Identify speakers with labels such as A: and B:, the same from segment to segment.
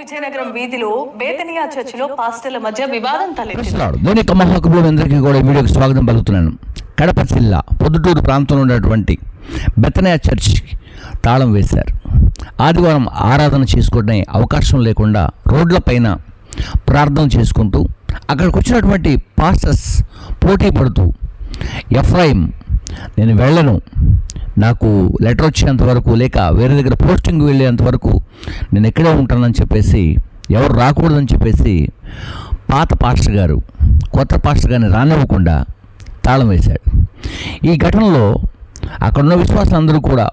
A: విజయనగరం వీధిలో బేతనియా చర్చిలో పాస్టర్ల మధ్య వివాదం తలెత్తింది.
B: దేవుని యొక్క మహాకృపలందరికీ కూడా ఈ వీడియోకి స్వాగతం పలుకుతున్నాను. కడప జిల్లా పొద్దుటూరు ప్రాంతంలో ఉన్నటువంటి బేతనియా చర్చ్ తాళం వేశారు. ఆదివారం ఆరాధన చేసుకోవడం అవకాశం లేకుండా రోడ్ల పైన ప్రార్థన చేసుకుంటూ అక్కడికి వచ్చినటువంటి పాస్టర్స్ పోటీ పడుతూ ఎఫ్రాయిం నేను వెళ్ళను, నాకు లెటర్ వచ్చేంత వరకు లేక వేరే దగ్గర పోస్టింగ్ వెళ్ళేంత వరకు నేను ఎక్కడే ఉంటానని చెప్పేసి, ఎవరు రాకూడదని చెప్పేసి పాత పాస్టర్ గారు కొత్త పాస్టర్ గారిని రానివ్వకుండా తాళం వేశాడు. ఈ ఘటనలో అక్కడున్న విశ్వాసులందరూ కూడా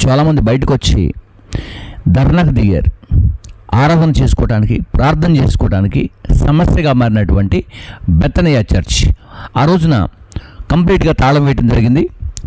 B: చాలామంది బయటకు వచ్చి ధర్నాకు దిగారు. ఆరాధన చేసుకోవడానికి, ప్రార్థన చేసుకోవడానికి సమస్యగా మారినటువంటి బేతనియా చర్చ్ ఆ రోజున కంప్లీట్గా తాళం వేయడం జరిగింది.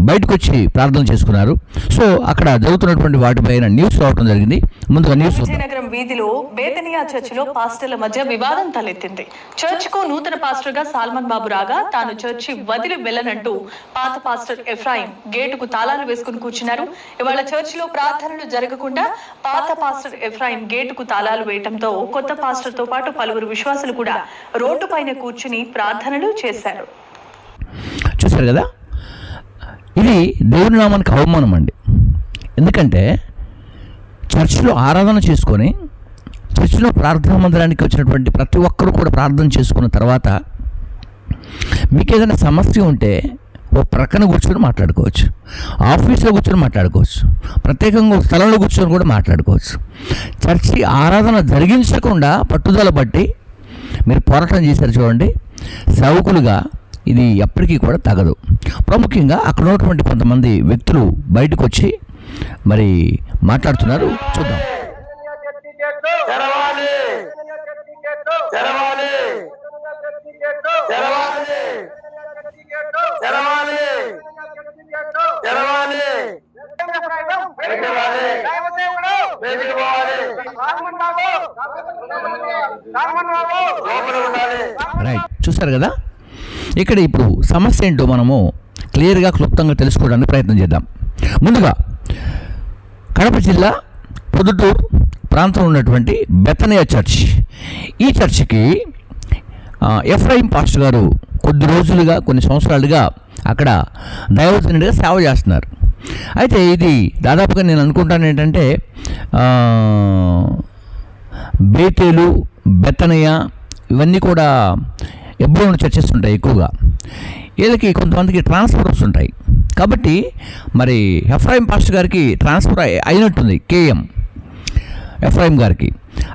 B: బయటకు వచ్చి ప్రార్థన చేసుకున్నారు. సో అక్కడ జరుగుతున్నటువంటి వాటిపైన న్యూస్ రావడం జరిగింది. ముందుగా న్యూస్.
A: విజయనగరం వీధిలో బేతనియా చర్చిలో పాస్టర్ల మధ్య వివాదం తలెత్తింది. చర్చ్ కు నూతన పాస్టర్ గా సాల్మన్ బాబు రాగా తాను చర్చి వదిలి వెళ్ళనంటూ పాత పాస్టర్ ఎఫ్రాయిం గేటుకు తాళాలు వేసుకుని కూర్చున్నారు. ఇవాళ చర్చిలో ప్రార్థనలు జరగకుండా పాత పాస్టర్ ఎఫ్రాయిం గేటుకు తాళాలు వేయడంతో కొత్త పాస్టర్ తో పాటు పలువురు విశ్వాసులు కూడా రోడ్డు పైన కూర్చుని ప్రార్థనలు చేశారు.
B: చూశారు కదా, ఇది దేవుని నామానికి అవమానం అండి. ఎందుకంటే చర్చిలో ఆరాధన చేసుకొని చర్చిలో ప్రార్థనా మందిరానికి వచ్చినటువంటి ప్రతి ఒక్కరూ కూడా ప్రార్థన చేసుకున్న తర్వాత మీకు ఏదైనా సమస్య ఉంటే ఓ ప్రక్కన కూర్చొని మాట్లాడుకోవచ్చు, ఆఫీస్లో కూర్చొని మాట్లాడుకోవచ్చు, ప్రత్యేకంగా ఒక స్థలంలో కూర్చొని కూడా మాట్లాడుకోవచ్చు. చర్చి ఆరాధన జరిగించకుండా పట్టుదల బట్టి మీరు పోరాటం చేశారు చూడండి, సేవకులుగా ఇది ఎప్పటికీ కూడా తగదు. ప్రాముఖ్యంగా అక్కడ ఉన్నటువంటి కొంతమంది వ్యక్తులు బయటకు వచ్చి మరి మాట్లాడుతున్నారు. చూద్దాం. రైట్, చూస్తారు కదా. ఇక్కడ ఇప్పుడు సమస్య ఏంటో మనము క్లియర్గా క్లుప్తంగా తెలుసుకోవడానికి ప్రయత్నం చేద్దాం. ముందుగా కడప జిల్లా పొద్దుటూరు ప్రాంతంలో ఉన్నటువంటి బేతనియా చర్చ్, ఈ చర్చికి ఎఫ్రాయిం పాస్టర్ గారు కొద్ది రోజులుగా, కొన్ని సంవత్సరాలుగా అక్కడ దైవజనుడిగా సేవ చేస్తున్నారు. అయితే ఇది దాదాపుగా నేను అనుకుంటాను ఏంటంటే బేతేలు, బేతనియా ఇవన్నీ కూడా ఎబ్రోన్ చర్చెస్ ఉంటాయి ఎక్కువగా. వీళ్ళకి కొంతమందికి ట్రాన్స్ఫర్ వస్తుంటాయి. కాబట్టి మరి ఎఫ్రాయిం పాస్టర్ గారికి ట్రాన్స్ఫర్ అయినట్టుంది, కేఎం ఎఫ్రాయిం గారికి.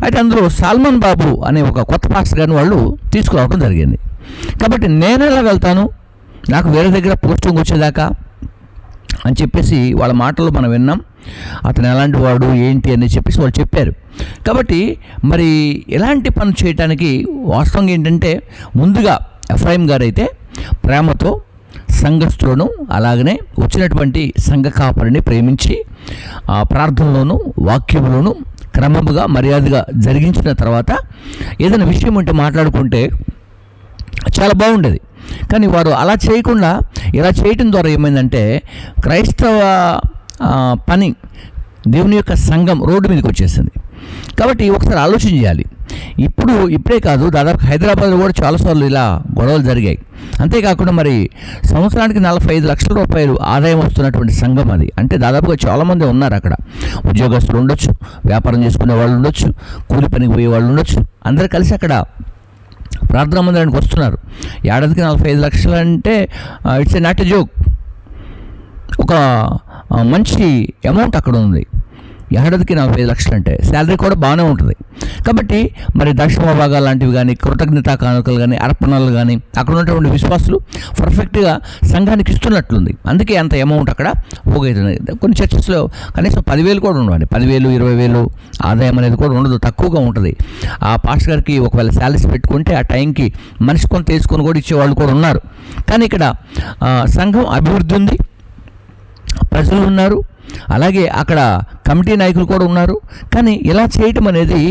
B: అయితే అందులో సాల్మన్ బాబు అనే ఒక కొత్త పాస్టర్ గారిని వాళ్ళు తీసుకురావడం జరిగింది. కాబట్టి నేను ఎలా వెళ్తాను, నాకు వేరే దగ్గర పోస్టింగ్ వచ్చేదాకా అని చెప్పేసి వాళ్ళ మాటలు మనం విన్నాం. అతను ఎలాంటి వాడు ఏంటి అని చెప్పేసి వాళ్ళు చెప్పారు. కాబట్టి మరి ఎలాంటి పని చేయడానికి వాస్తవంగా ఏంటంటే, ముందుగా ఎఫ్రాయిం గారు అయితే ప్రేమతో సంఘస్థులను అలాగనే వచ్చినటువంటి సంఘ కాపరిని ప్రేమించి ప్రార్థనలోను వాక్యంలోను క్రమముగా మర్యాదగా జరిగించిన తర్వాత ఏదైనా విషయం ఉంటే మాట్లాడుకుంటే చాలా బాగుండేది. కానీ వారు అలా చేయకుండా ఇలా చేయటం ద్వారా ఏమైందంటే క్రైస్తవ పని, దేవుని యొక్క సంఘం రోడ్డు మీదకి వచ్చేసింది. కాబట్టి ఒకసారి ఆలోచన చేయాలి. ఇప్పుడే కాదు, దాదాపు హైదరాబాద్లో కూడా చాలాసార్లు ఇలా గొడవలు జరిగాయి. అంతేకాకుండా మరి సంవత్సరానికి 45 లక్షల రూపాయలు ఆదాయం వస్తున్నటువంటి సంఘం అది. అంటే దాదాపుగా చాలామంది ఉన్నారు అక్కడ. ఉద్యోగస్తులు ఉండొచ్చు, వ్యాపారం చేసుకునే వాళ్ళు ఉండొచ్చు, కూలి పనికి పోయే వాళ్ళు ఉండొచ్చు. అందరూ కలిసి అక్కడ ప్రార్థనా మందిరానికి వస్తున్నారు. ఏడాదికి 45 లక్షలు అంటే it's a not a joke. ఒక మంచి అమౌంట్ అక్కడ ఉంది. ఏడాదికి 45 లక్షలు అంటే శాలరీ కూడా బాగానే ఉంటుంది. కాబట్టి మరి దశమ భాగాలు లాంటివి కానీ, కృతజ్ఞతా కానుకలు కానీ, అర్పణలు కానీ అక్కడ ఉన్నటువంటి విశ్వాసులు పర్ఫెక్ట్గా సంఘానికి ఇస్తున్నట్లుంది. అందుకే అంత అమౌంట్ అక్కడ పోగైతుంది. కొన్ని చర్చెస్లో కనీసం 10,000 కూడా ఉండవండి. 10,000, 20,000 ఆదాయం అనేది కూడా ఉండదు, తక్కువగా ఉంటుంది. ఆ పాస్టర్ గారికి ఒకవేళ శాలరీస్ పెట్టుకుంటే ఆ టైంకి మనిషి కొంత తీసుకొని కూడా ఇచ్చేవాళ్ళు కూడా ఉన్నారు. కానీ ఇక్కడ సంఘం అభివృద్ధి ఉంది, ప్రజలు ఉన్నారు, అలాగే అక్కడ కమిటీ నాయకులు కూడా ఉన్నారు. కానీ ఇలా చేయటం అనేది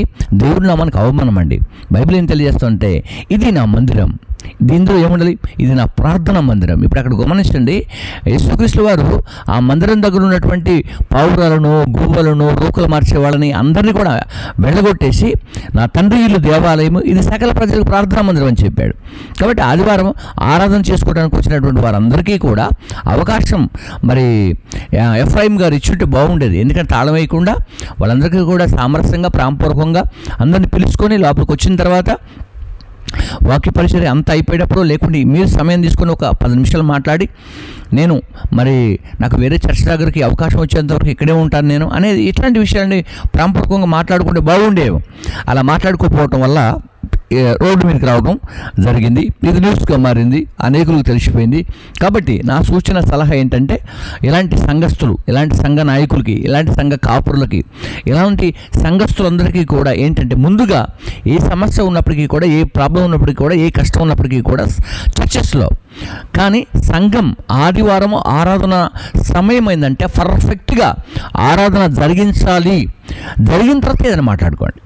B: దేవుడి నామానికి అవమానం అండి. బైబిల్ ఏం తెలియజేస్తుంటే ఇది నా మందిరం, దీంట్లో ఏముండాలి, ఇది నా ప్రార్థనా మందిరం. ఇప్పుడు అక్కడ గమనించండి, యేసుక్రీస్తు వారు ఆ మందిరం దగ్గర ఉన్నటువంటి పావురాలను, గువ్వలను, రూకలు మార్చే వాళ్ళని అందరినీ కూడా వెళ్ళగొట్టేసి నా తండ్రి ఇల్లు దేవాలయము, ఇది సకల ప్రజలకు ప్రార్థనా మందిరం అని చెప్పాడు. కాబట్టి ఆదివారం ఆరాధన చేసుకోవడానికి వచ్చినటువంటి వారందరికీ కూడా అవకాశం మరి ఎఫ్రాయిం గారు ఇచ్చుంటే బాగుండేది. ఎందుకంటే తాళం వేయకుండా వాళ్ళందరికీ కూడా సామరస్యంగా ప్రాంపూర్వకంగా అందరిని పిలుచుకొని లోపలికి వచ్చిన తర్వాత వాక్య పరిచర్య అంతా అయిపోయేటప్పుడు, లేకుంటే మీరు సమయం తీసుకొని ఒక 10 నిమిషాలు మాట్లాడి నేను మరి నాకు వేరే చర్చ దగ్గరికి అవకాశం వచ్చేంతవరకు ఇక్కడే ఉంటాను నేను అనేది, ఇట్లాంటి విషయాన్ని ప్రాంపూర్వకంగా మాట్లాడుకుంటే బాగుండేవి. అలా మాట్లాడుకోకపోవటం వల్ల రోడ్డు మీదకి రావడం జరిగింది. ఇది న్యూస్గా మారింది, అనేకులకు తెలిసిపోయింది. కాబట్టి నా సూచన సలహా ఏంటంటే, ఇలాంటి సంఘస్థులు, ఇలాంటి సంఘ నాయకులకి, ఇలాంటి సంఘ కాపురులకి, ఇలాంటి సంఘస్థులందరికీ కూడా ఏంటంటే, ముందుగా ఏ సమస్య ఉన్నప్పటికీ కూడా, ఏ ప్రాబ్లం ఉన్నప్పటికీ కూడా, ఏ కష్టం ఉన్నప్పటికీ కూడా చర్చెస్లో కానీ సంఘం ఆదివారం ఆరాధన సమయం అయిందంటే పర్ఫెక్ట్గా ఆరాధన జరిగించాలి. జరిగిన తర్వాత ఏదైనా మాట్లాడుకోండి.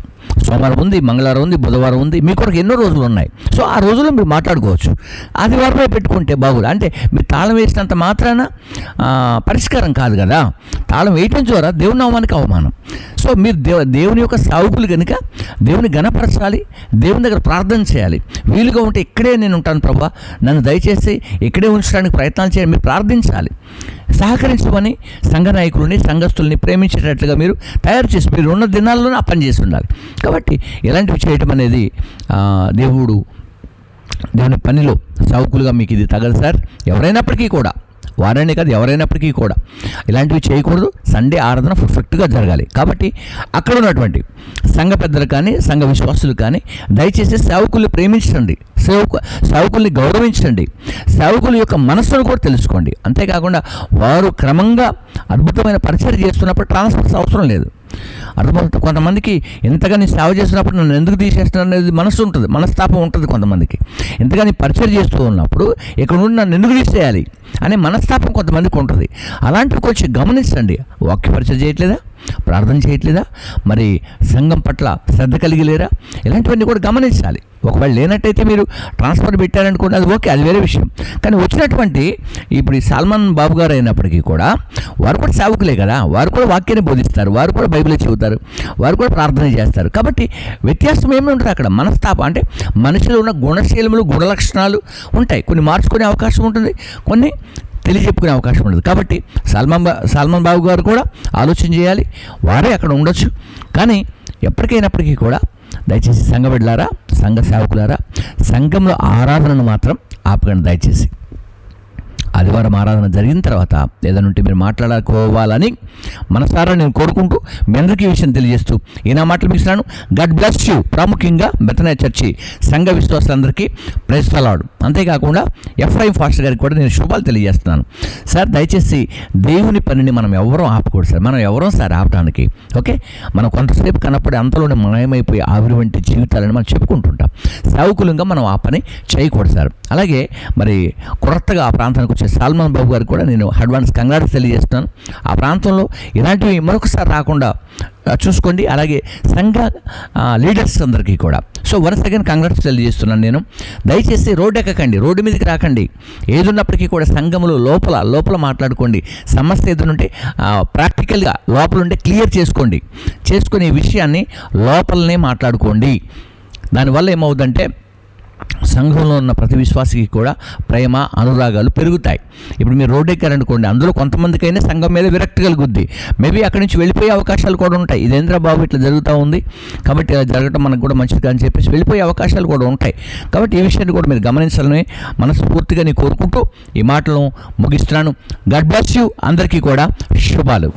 B: సోమవారం ఉంది, మంగళవారం ఉంది, బుధవారం ఉంది, మీ కొరకు ఎన్నో రోజులు ఉన్నాయి. సో ఆ రోజుల్లో మీరు మాట్లాడుకోవచ్చు. ఆదివారమే పెట్టుకుంటే బాగుంది. అంటే మీరు తాళం వేసినంత మాత్రాన పరిష్కారం కాదు కదా. తాళం వేయటం ద్వారా దేవుని నామానికి అవమానం. సో మీరు దేవుని యొక్క సావుకులు కనుక దేవుని గణపరచాలి, దేవుని దగ్గర ప్రార్థన చేయాలి. వీలుగా ఉంటే ఇక్కడే నేను ఉంటాను ప్రభా, నన్ను దయచేసి ఇక్కడే ఉంచడానికి ప్రయత్నాలు చేయాలి, మీరు ప్రార్థించాలి. సహకరించమని సంఘ నాయకులని, సంఘస్థుల్ని ప్రేమించేటట్లుగా మీరు తయారు చేసి మీరు ఉన్న దినాల్లోనే ఆ పని చేసి ఉండాలి. కాబట్టి ఇలాంటివి చేయటం అనేది దేవుని పనిలో సావుకులుగా మీకు ఇది తగదు సార్. ఎవరైనప్పటికీ కూడా, వారైనా కాదు ఎవరైనప్పటికీ కూడా ఇలాంటివి చేయకూడదు. సండే ఆరాధన పర్ఫెక్ట్గా జరగాలి. కాబట్టి అక్కడ ఉన్నటువంటి సంఘ పెద్దలు కానీ, సంఘ విశ్వాసులు కానీ దయచేసి సేవకుల్ని ప్రేమించండి, సేవకుల్ని గౌరవించండి, సేవకుల యొక్క మనస్సును కూడా తెలుసుకోండి. అంతేకాకుండా వారు క్రమంగా అద్భుతమైన పరిచయం చేస్తున్నప్పుడు ట్రాన్స్ఫర్స్ అవసరం లేదు. అర్థమవుతుంది. కొంతమందికి ఎంతగాని సేవ చేసినప్పుడు నన్ను ఎందుకు తీసేస్తున్నారు అనేది మనసు ఉంటుంది, మనస్తాపం ఉంటుంది కొంతమందికి. ఎంతగాని పరిచయం చేస్తూ ఉన్నప్పుడు ఇక్కడ నుండి నన్ను ఎందుకు తీసేయాలి అనే మనస్తాపం కొంతమందికి ఉంటుంది. అలాంటివి కొంచెం గమనించండి. వాక్య పరిచయం చేయట్లేదా, ప్రార్థన చేయట్లేదా, మరి సంఘం పట్ల శ్రద్ధ కలిగి లేరా, ఇలాంటివన్నీ కూడా గమనించాలి. ఒకవేళ లేనట్టయితే మీరు ట్రాన్స్ఫర్ పెట్టారనుకోండి, అది ఓకే, అది వేరే విషయం. కానీ వచ్చినటువంటి ఇప్పుడు ఈ సాల్మన్ బాబు గారు అయినప్పటికీ కూడా వారు కూడా సేవకులే కదా, వారు కూడా వాక్యాన్ని బోధిస్తారు, వారు కూడా బైబిల్ చదువుతారు, వారు కూడా ప్రార్థన చేస్తారు. కాబట్టి వ్యత్యాసం ఏమి ఉంటుంది అక్కడ, మనస్తాపం. అంటే మనిషిలో ఉన్న గుణశీలములు, గుణలక్షణాలు ఉంటాయి. కొన్ని మార్చుకునే అవకాశం ఉంటుంది, కొన్ని తెలియజెప్పుకునే అవకాశం ఉండదు. కాబట్టి సాల్మన్ బాబు గారు కూడా ఆలోచన చేయాలి. వారే అక్కడ ఉండొచ్చు. కానీ ఎప్పటికైనప్పటికీ కూడా దయచేసి సంఘ బిడ్డలారా, సంఘ సేవకులారా, సంఘంలో ఆరాధనను మాత్రం ఆపకండి దయచేసి. ఆదివారం ఆరాధన జరిగిన తర్వాత ఏదైనా ఉంటే మీరు మాట్లాడుకోవాలని మనసారా నేను కోరుకుంటూ మీ అందరికీ ఈ విషయం తెలియజేస్తూ ఈ నా మాటలు మిస్తున్నాను. God bless you. ప్రాముఖ్యంగా బెతనియా చర్చి సంఘ విశ్వాసులందరికీ ప్రైజ్ ది లార్డ్. అంతేకాకుండా ఎఫ్రాయిం ఫాస్టర్ గారికి కూడా నేను శుభాలు తెలియజేస్తున్నాను. సార్ దయచేసి దేవుని పనిని మనం ఎవరూ ఆపకూడదు సార్. మనం ఎవరో సార్ ఆపడానికి, ఓకే. మనం కొంతసేపు కనపడి అంతలోనే మాయమైపోయి ఆవిరి వంటి జీవితాలని మనం చెప్పుకుంటుంటాం. సేవకులంగా మనం ఆ పని చేయకూడదు సార్. అలాగే మరి కొత్తగా ఆ ప్రాంతానికి వచ్చే సాల్మన్ బాబు గారికి కూడా నేను అడ్వాన్స్ కంగ్రాట్స్ తెలియజేస్తున్నాను. ఆ ప్రాంతంలో ఇలాంటివి మరొకసారి రాకుండా చూసుకోండి. అలాగే సంఘ లీడర్స్ అందరికీ కూడా వన్స్ అగైన్ కంగ్రాట్స్ తెలియజేస్తున్నాను నేను. దయచేసి రోడ్డు ఎక్కకండి, రోడ్డు మీదకి రాకండి. ఏదున్నప్పటికీ కూడా సంఘంలో లోపల మాట్లాడుకోండి. సమస్య ఏదైనా ప్రాక్టికల్గా లోపలుంటే క్లియర్ చేసుకునే విషయాన్ని లోపలనే మాట్లాడుకోండి. దానివల్ల ఏమవుతుందంటే సంఘంలో ఉన్న ప్రతి విశ్వాసికి కూడా ప్రేమ, అనురాగాలు పెరుగుతాయి. ఇప్పుడు మీరు రోడ్డు ఎక్కారనుకోండి, అందులో కొంతమందికైనా సంఘం మీద విరక్తి కలుగుద్ది. మేబీ అక్కడి నుంచి వెళ్ళిపోయే అవకాశాలు కూడా ఉంటాయి. ఇదేంద్ర బాబు ఇట్లా జరుగుతూ ఉంది కాబట్టి ఇలా జరగడం మనకు కూడా మంచిది అని చెప్పేసి వెళ్ళిపోయే అవకాశాలు కూడా ఉంటాయి. కాబట్టి ఈ విషయాన్ని కూడా మీరు గమనించాలని మనస్ఫూర్తిగా నేను కోరుకుంటూ ఈ మాటలను ముగిస్తున్నాను. God bless you. అందరికీ కూడా శుభాలు.